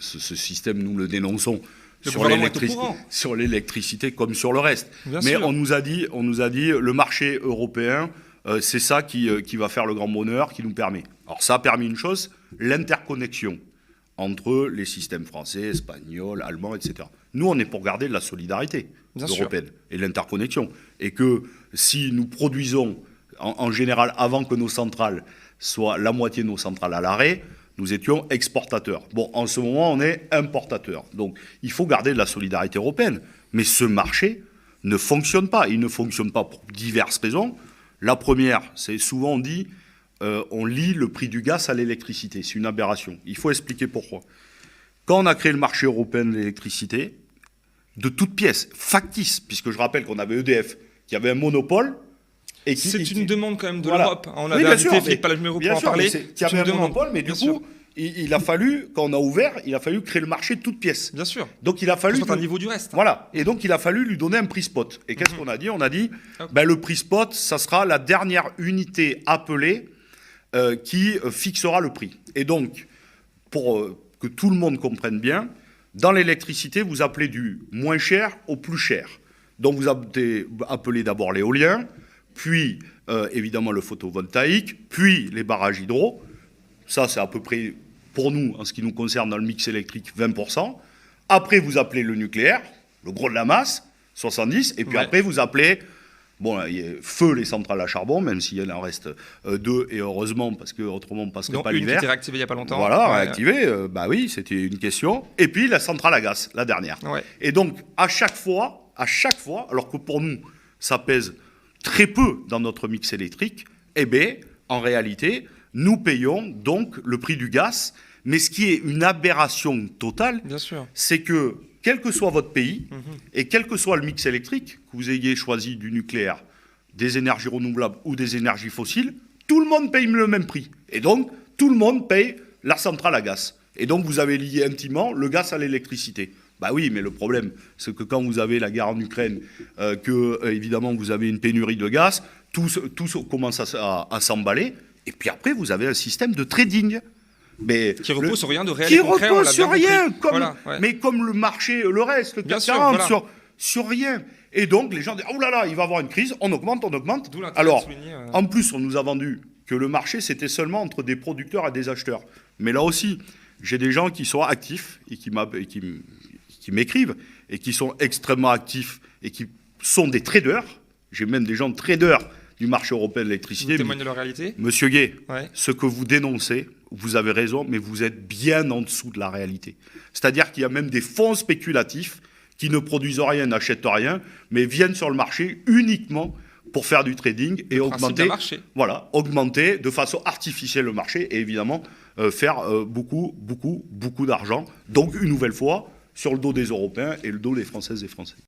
Ce système, nous le dénonçons sur l'électricité comme sur le reste. Mais on nous a dit, le marché européen, c'est ça qui va faire le grand bonheur, qui nous permet. Alors ça a permis une chose, l'interconnexion entre les systèmes français, espagnols, allemands, etc. Nous, on est pour garder de la solidarité européenne et l'interconnexion. Et que si nous produisons, en général, avant que nos centrales soient la moitié de nos centrales à l'arrêt, nous étions exportateurs. Bon, en ce moment, on est importateurs. Donc, il faut garder de la solidarité européenne. Mais ce marché ne fonctionne pas. Il ne fonctionne pas pour diverses raisons. La première, c'est souvent on dit, on lie le prix du gaz à l'électricité. C'est une aberration. Il faut expliquer pourquoi. Quand on a créé le marché européen de l'électricité, de toutes pièces, factice, puisque je rappelle qu'on avait EDF, qui avait un monopole. C'est une demande quand même de l'Europe. On a invité Philippe Palmero pour en parler. Il y avait un monopole, mais du coup, il a fallu, quand on a ouvert, il a fallu créer le marché de toutes pièces. Bien sûr. Donc il a fallu... C'est un niveau du reste. Voilà. Et donc il a fallu lui donner un prix spot. Et qu'est-ce qu'on a dit? On a dit, le prix spot, ça sera la dernière unité appelée qui fixera le prix. Et donc, pour que tout le monde comprenne bien, dans l'électricité, vous appelez du moins cher au plus cher. Donc vous appelez d'abord l'éolien, puis évidemment le photovoltaïque, puis les barrages hydro. Ça, c'est à peu près, pour nous, en ce qui nous concerne dans le mix électrique, 20%. Après, vous appelez le nucléaire, le gros de la masse, 70%. Et puis après, vous appelez, feu les centrales à charbon, même s'il en reste 2, et heureusement, parce qu'autrement, on ne passerait pas l'hiver. Une qui était réactivée il n'y a pas longtemps. Voilà, réactivée, oui, c'était une question. Et puis la centrale à gaz, la dernière. Et donc, à chaque fois, alors que pour nous, ça pèse très peu dans notre mix électrique, en réalité, nous payons donc le prix du gaz. Mais ce qui est une aberration totale, c'est que, quel que soit votre pays, et quel que soit le mix électrique, que vous ayez choisi du nucléaire, des énergies renouvelables ou des énergies fossiles, tout le monde paye le même prix. Et donc, tout le monde paye la centrale à gaz. Et donc, vous avez lié intimement le gaz à l'électricité. Oui, mais le problème, c'est que quand vous avez la guerre en Ukraine, évidemment, vous avez une pénurie de gaz, tout commence à s'emballer, et puis après, vous avez un système de trading. Mais qui repose sur rien de réel et concret. Qui repose sur rien, mais comme le marché, le reste, le CAC 40, sur rien. Et donc, les gens disent, oh là là, il va y avoir une crise, on augmente. Alors, en plus, on nous a vendu que le marché, c'était seulement entre des producteurs et des acheteurs. Mais là aussi, j'ai des gens qui sont actifs et qui m'écrivent et qui sont extrêmement actifs et qui sont des traders. J'ai même des gens de traders du marché européen de l'électricité. Vous témoignez de leur réalité ? Monsieur Gay, ce que vous dénoncez, vous avez raison, mais vous êtes bien en dessous de la réalité. C'est-à-dire qu'il y a même des fonds spéculatifs qui ne produisent rien, n'achètent rien, mais viennent sur le marché uniquement pour faire du trading et augmenter de façon artificielle le marché et évidemment faire beaucoup d'argent. Donc, une nouvelle fois, sur le dos des Européens et le dos des Françaises et Français.